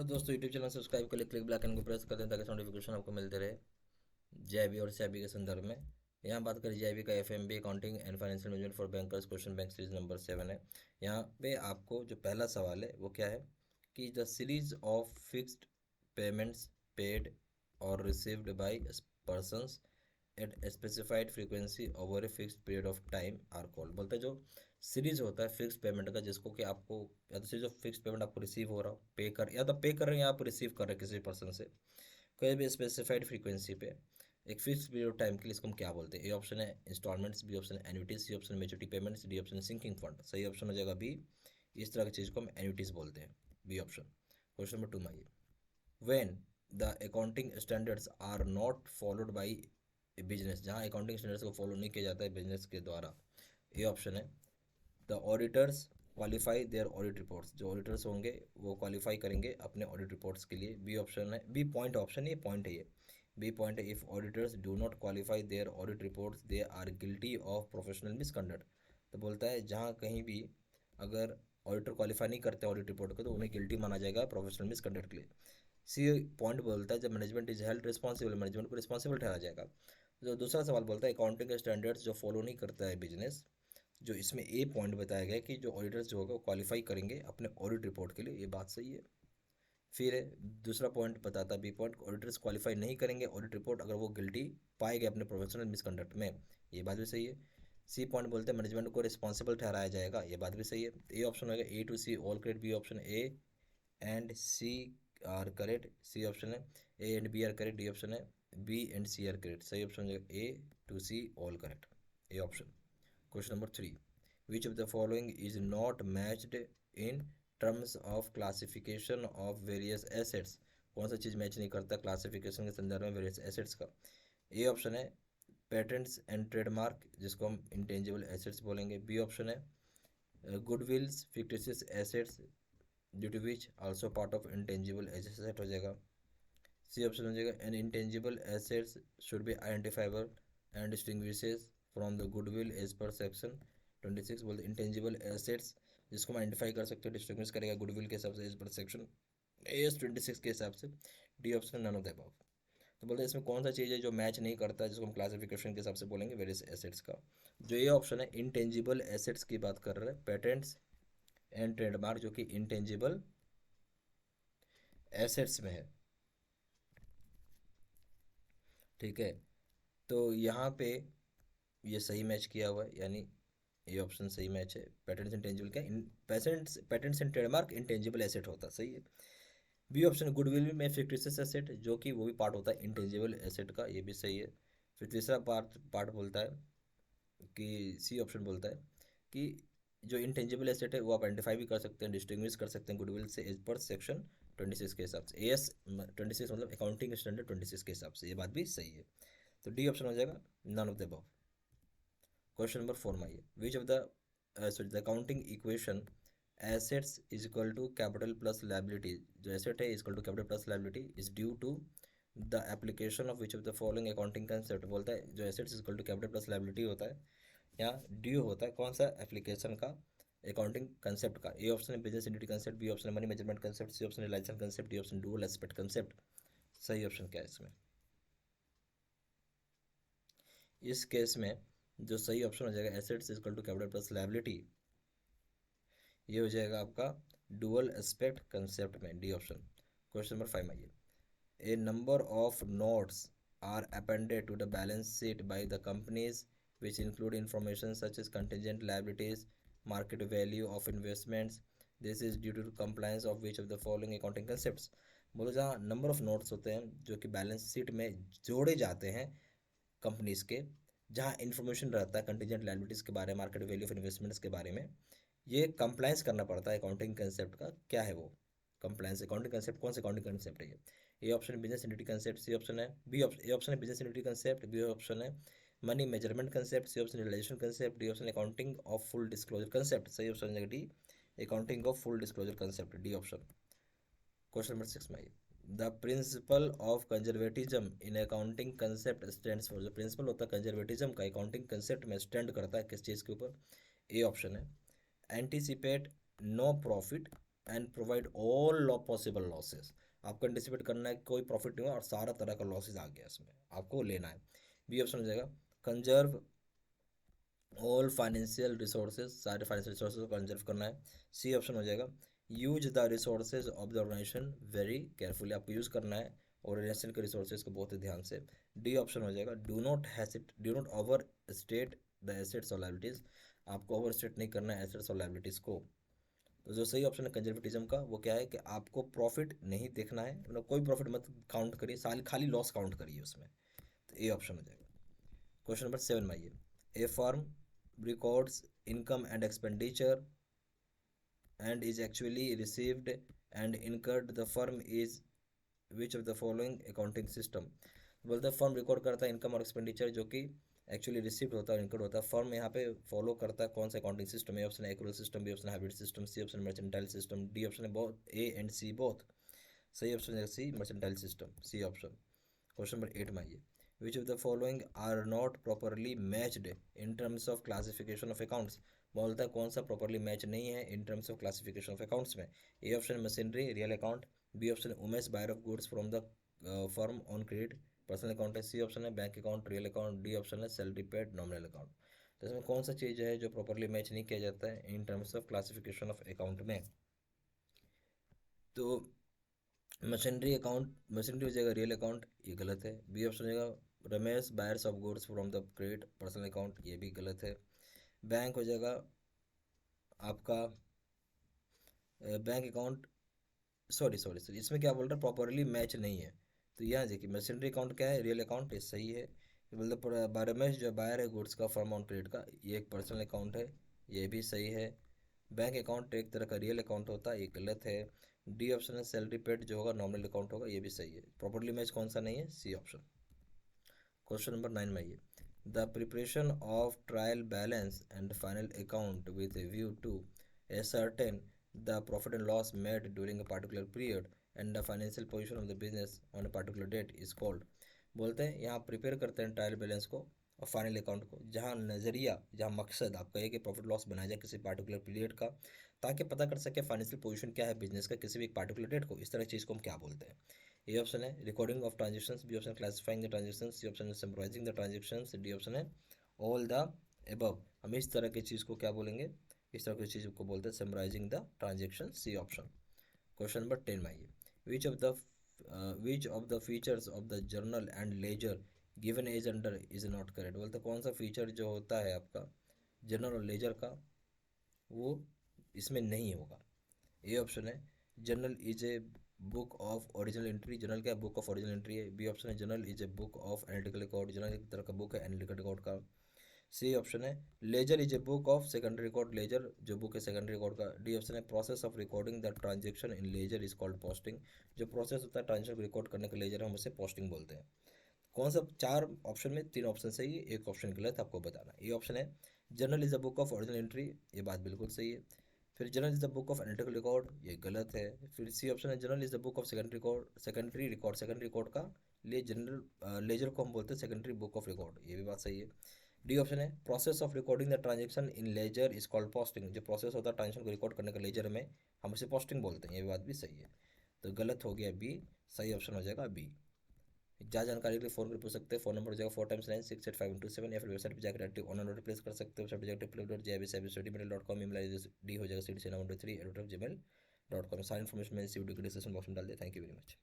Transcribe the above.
Hello दोस्तों, YouTube channel subscribe कर ले, क्लिक बेल आइकन को प्रेस कर दें ताकि नोटिफिकेशन आपको मिलते रहे जेआईबी और सीआईबी के संदर्भ में। यहाँ बात करें जेआईबी का FMB accounting and financial management for bankers, question bank series number 7 है। यहाँ पे आपको जो पहला सवाल है वो क्या है कि the series of fixed payments paid और received by persons at specified frequency over a fixed period of time are called. बोलते हैं जो सीरीज होता है फिक्स पेमेंट का, जिसको कि आपको या तो सीरीज ऑफ फिक्स पेमेंट आपको रिसीव हो रहा हो, पे कर या तो पे कर रहे हैं या आप रिसीव कर रहे हैं किसी पर्सन से कोई भी स्पेसिफाइड फ्रीक्वेंसी पे एक फिक्स पीरियड ऑफ टाइम के लिए, इसको हम क्या बोलते हैं? ए ऑप्शन है इंस्टॉलमेंट्स, बी ऑप्शन है annuities, C option maturity payments, D option sinking fund. सही ऑप्शन हो जाएगा बी। इस तरह की चीज़ को हम एन्युटीज बोलते हैं, बी ऑप्शन। क्वेश्चन नंबर 2 माइए, when the accounting standards are not followed by business, जहाँ अकाउंटिंग स्टैंडर्ड्स को फॉलो नहीं किया जाता है बिजनेस के द्वारा। ए ऑप्शन है the auditors qualify their audit reports, जो ऑडिटर्स होंगे वो क्वालिफाई करेंगे अपने ऑडिट रिपोर्ट्स के लिए। बी ऑप्शन है, बी पॉइंट ऑप्शन, ये पॉइंट है, ये बी पॉइंट है, if auditors do not qualify their audit reports they are guilty of professional misconduct. तो बोलता है जहाँ कहीं भी अगर ऑडिटर क्वालिफाई नहीं करते ऑडिट रिपोर्ट को तो उन्हें गिल्टी माना जाएगा प्रोफेशनल मिसकंडक्ट के लिए। सी पॉइंट बोलता है जब management is held responsible, management को रिस्पॉन्सिबल ठहराया जाएगा। जो दूसरा सवाल बोलता है अकाउंटिंग के स्टैंडर्ड्स जो फॉलो नहीं करता है बिजनेस, जो इसमें ए पॉइंट बताया गया है कि जो ऑडिटर्स जो होगा वो क्वालिफाई करेंगे अपने ऑडिट रिपोर्ट के लिए, ये बात सही है। फिर दूसरा पॉइंट बताता है बी पॉइंट, ऑडिटर्स क्वालिफाई नहीं करेंगे ऑडिट रिपोर्ट अगर वो गिल्टी पाए गए अपने प्रोफेशनल मिसकंडक्ट में, ये बात भी सही है। सी पॉइंट बोलते हैं मैनेजमेंट को रिस्पॉन्सिबल ठहराया जाएगा, ये बात भी सही है। ए ऑप्शन होगा A to C all correct, B option A and C are correct, C option है A and B are correct, D option है B and C are correct. सही ऑप्शन हो जाएगा A to C all correct, A option. Question number 3, which of the following is not matched in terms of classification of various assets, कौन सा चीज़ match नहीं करता classification के संदर्भ में वेरियस एसेट्स का? ए ऑप्शन है पेटेंट्स एंड ट्रेडमार्क, जिसको हम इंटेंजिबल एसेट्स बोलेंगे। बी ऑप्शन है goodwills fictitious assets due to which also part of intangible asset हो जाएगा। सी ऑप्शन हो जाएगा an intangible assets should be identifiable and distinguishes from the goodwill as per section 26। बोलते intangible assets जिसको हम identify कर सकते हैं, डिस्टिंग्विश करेगा गुडविल के हिसाब से एज पर सेक्शन एस 26 के हिसाब से। D option none of the above. तो बोलते हैं इसमें कौन सा चीज़ है जो मैच नहीं करता है, जिसको हम क्लासिफिकेशन के हिसाब से बोलेंगे वेरियस एसेट्स का? जो ये ऑप्शन है इंटेंजिबल एसेट्स की बात कर रहे हैं, पेटेंट्स एंड ट्रेडमार्क जो कि इंटेंजिबल एसेट्स में है। ठीक है, तो यहाँ पे ये सही मैच किया हुआ है, यानी ये ऑप्शन सही मैच है। पेटेंट्स इंटेंजिबल क्या, patents and trademark intangible asset होता है, सही है। बी ऑप्शन गुडविल में फिक्टिशियस एसेट जो कि वो भी पार्ट होता है इंटेंजिबल एसेट का, ये भी सही है। फिर तीसरा पार्ट पार्ट बोलता है कि सी ऑप्शन बोलता है कि जो इंटेंजिबल एसेट है वो आप आइडेंटिफाई भी कर सकते हैं, डिस्टिंग्विश कर सकते हैं गुडविल से एज पर सेक्शन 26 के हिसाब से, ए एस 26 मतलब अकाउंटिंग स्टैंडर्ड 26 के हिसाब से, ये बात भी सही है। तो डी ऑप्शन हो जाएगा none of the above. Question number 4 में आइए, which of the sorry the accounting equation assets is equal to capital plus liability, जो एसेट है equal to capital plus liability is due to the application of which of the following accounting concept. बोलता है जो assets equal to capital plus liability होता है, यहाँ due होता है कौन सा एप्लीकेशन का, अकाउंटिंग कंसेप्ट का? ए ऑप्शन है business entity concept, B option है money measurement concept, C option है license concept, D option dual aspect concept. सही ऑप्शन क्या है इसमें? इस केस में जो सही ऑप्शन हो जाएगा assets equal to capital plus liability, ये हो जाएगा आपका डुअल एस्पेक्ट कंसेप्ट में, डी ऑप्शन। क्वेश्चन नंबर 5 आइए, a number of notes are appended to the balance sheet by the companies which include information such as contingent liabilities, market value of investments. This is due to compliance of which of the following accounting concepts? बोलो जहाँ number of notes होते हैं जो कि balance sheet में जोड़े जाते हैं कंपनीज के, जहाँ इन्फॉर्मेशन रहता है कंटीजेंट लायबिलिटीज़ के बारे में, मार्केट वैल्यू ऑफ इन्वेस्टमेंट्स के बारे में, ये कंप्लायंस करना पड़ता है अकाउंटिंग कंसेप्ट का। क्या है वो कंप्लायंस अकाउंटिंग कंसेप्ट, कौन सा अकाउंटिंग कंसेप्ट है ये? A option business entity concept, C option है बी ऑप्शन, ए ऑप्शन है business entity concept, B option है money measurement concept, C option relation concept, D option accounting of full disclosure concept. सही option है D accounting of full disclosure concept, D option. Question number 6 में आइए, the principle of conservatism in accounting concept stands for, जो principle होता है conservatism का accounting concept में stand करता है किस चीज़ के ऊपर? ए ऑप्शन है anticipate no profit and provide all possible losses. आपको एंटिसिपेट करना है कोई प्रॉफिट नहीं हुआ और सारा तरह का लॉसेज आ गया इसमें, आपको लेना है। बी ऑप्शन हो जाएगा कंजर्व ऑल फाइनेंशियल रिसोर्सेज, सारे फाइनेंशियल रिसोर्सेज को कंजर्व करना है। सी ऑप्शन हो जाएगा use the resources of the organisation very carefully, आपको यूज़ करना है ऑर्गेनाइजेशन के रिसोर्सेज को बहुत ही ध्यान से। डी ऑप्शन हो जाएगा do not over state the assets और लाइबिलिटीज़, आपको ओवर स्टेट नहीं करना है एसेट्स और लाइबिलिटीज़ को। तो जो सही ऑप्शन है कंजर्वेटिज्म का वो क्या है कि आपको प्रॉफिट नहीं देखना है, मतलब कोई प्रॉफिट मत काउंट करिए, साल खाली लॉस काउंट करिए उसमें। तो ए ऑप्शन हो जाएगा। क्वेश्चन नंबर 7 में आइए। A firm records income and expenditure and is actually received and incurred, the firm is which of the following accounting system। बोलते हैं फर्म रिकॉर्ड करता है इनकम और एक्सपेंडिचर जो कि एक्चुअली रिसीव्ड होता है और इनकर्ड होता है, फर्म यहाँ पे फॉलो करता है कौन सा अकाउंटिंग सिस्टम। ए ऑप्शन है एक्रूअल सिस्टम, बी ऑप्शन है hybrid system, C option mercantile system, D option है both A and C both. सही ऑप्शन है C mercantile system, C option. Question number 8 में आइए। Which of the following are not properly matched in terms of classification of accounts. बोलता है कौन सा properly match नहीं है in terms of classification of accounts में। ए option machinery real account, B option Umesh buyer of goods from the firm on credit personal account है, C option है bank account real account, D option है salary paid nominal account. तो इसमें कौन सा चीज़ है जो प्रॉपरली मैच नहीं किया जाता है in terms of classification of account में। तो मशीनरी हो जाएगा रियल अकाउंट, ये गलत है। बी ऑप्शन हो जाएगा Ramesh buyers of goods from the credit personal account, ये भी गलत है। बैंक हो जाएगा आपका बैंक अकाउंट, सॉरी इसमें क्या बोल रहा है प्रॉपरली मैच नहीं है। तो यहाँ देखिए मशीनरी अकाउंट क्या है रियल अकाउंट, ये सही है। मतलब रमेश जो बायर है गुड्स का फर्म ऑन क्रेडिट का, ये एक पर्सनल अकाउंट है, ये भी सही है। बैंक अकाउंट एक तरह का रियल अकाउंट होता है, ये गलत है। डी ऑप्शन है सैलरी पेड जो होगा नॉमिनल अकाउंट होगा, ये भी सही है। प्रॉपरली मैच कौन सा नहीं है, सी ऑप्शन। क्वेश्चन नंबर 9 में आइए। The preparation of trial balance and final account with a view to ascertain the profit and loss made during a particular period and the financial position of the business on a particular date is called। बोलते हैं यहाँ prepare करते हैं trial balance को और final account को, जहाँ नज़रिया जहाँ मकसद आपका है कि प्रॉफिट लॉस बनाया जाए किसी पार्टिकुलर पीरियड का, ताकि पता कर सके फाइनेंशियल पोजीशन क्या है बिजनेस का किसी भी एक पार्टिकुलर डेट को, इस तरह चीज़ को हम क्या बोलते हैं। ए ऑप्शन है recording of transactions, B option classifying the transactions, C option है summarising the transactions, D option है ऑल द एबव। हम इस तरह की चीज़ को क्या बोलेंगे, इस तरह की चीज़ को बोलते हैं summarising the transaction, C option. Question number 10 में आइए। Which of the features of the journal and ledger given as under is not correct. बोलते कौन सा फीचर जो होता है आपका जर्नल और लेजर का वो इसमें नहीं होगा। ए ऑप्शन है journal is a book of original entry, journal क्या बुक ऑफ ओरिजिनल एंट्री है। बी ऑप्शन है journal is a book of analytical record, journal एक तरह का बुक है एनालिटिकल रिकॉर्ड का। सी ऑप्शन है ledger is a book of secondary record, ledger जो बुक है सेकेंडरी रिकॉर्ड का। डी ऑप्शन है process of recording the transaction in ledger is called posting, जो प्रोसेस होता है ट्रांजेक्शन को रिकॉर्ड करने का लेजर हम उसे पोस्टिंग बोलते हैं। कौन सा, चार ऑप्शन में तीन ऑप्शन सही है, एक ऑप्शन गलत, आपको बताना। ये ऑप्शन है journal is the book of original entry, ये बात बिल्कुल सही है। फिर journal is the book of analytical record, ये गलत है। फिर सी ऑप्शन है journal is the book of secondary record का लिए जनरल लेजर को हम बोलते हैं सेकेंडरी बुक ऑफ रिकॉर्ड, ये भी बात सही है। डी ऑप्शन है process of recording the transaction in ledger is called posting, जो प्रोसेस होता है ट्रांजेक्शन को रिकॉर्ड करने का लेजर में हम उसे पोस्टिंग बोलते हैं, ये बात भी सही है। तो गलत हो गया बी, सही ऑप्शन हो जाएगा बी। ज़्यादा जानकारी के लिए फोन कर पूछ सकते हैं, फोन नंबर हो जाएगा 4x9685127, या फिर वेबसाइट पर जाकर एक्टिव ऑनलाइन ऑर्डर प्लेस कर सकते हो। वेबसाइट पर जाकर www.jibsabstudymail.com, ईमेल आई डी हो जाएगा cdc93@gmail.com। सारी इन्फॉर्मेशन मैंने इस वीडियो के डिस्क्रिप्शन बॉक्स में डाल दिया। Thank you very much.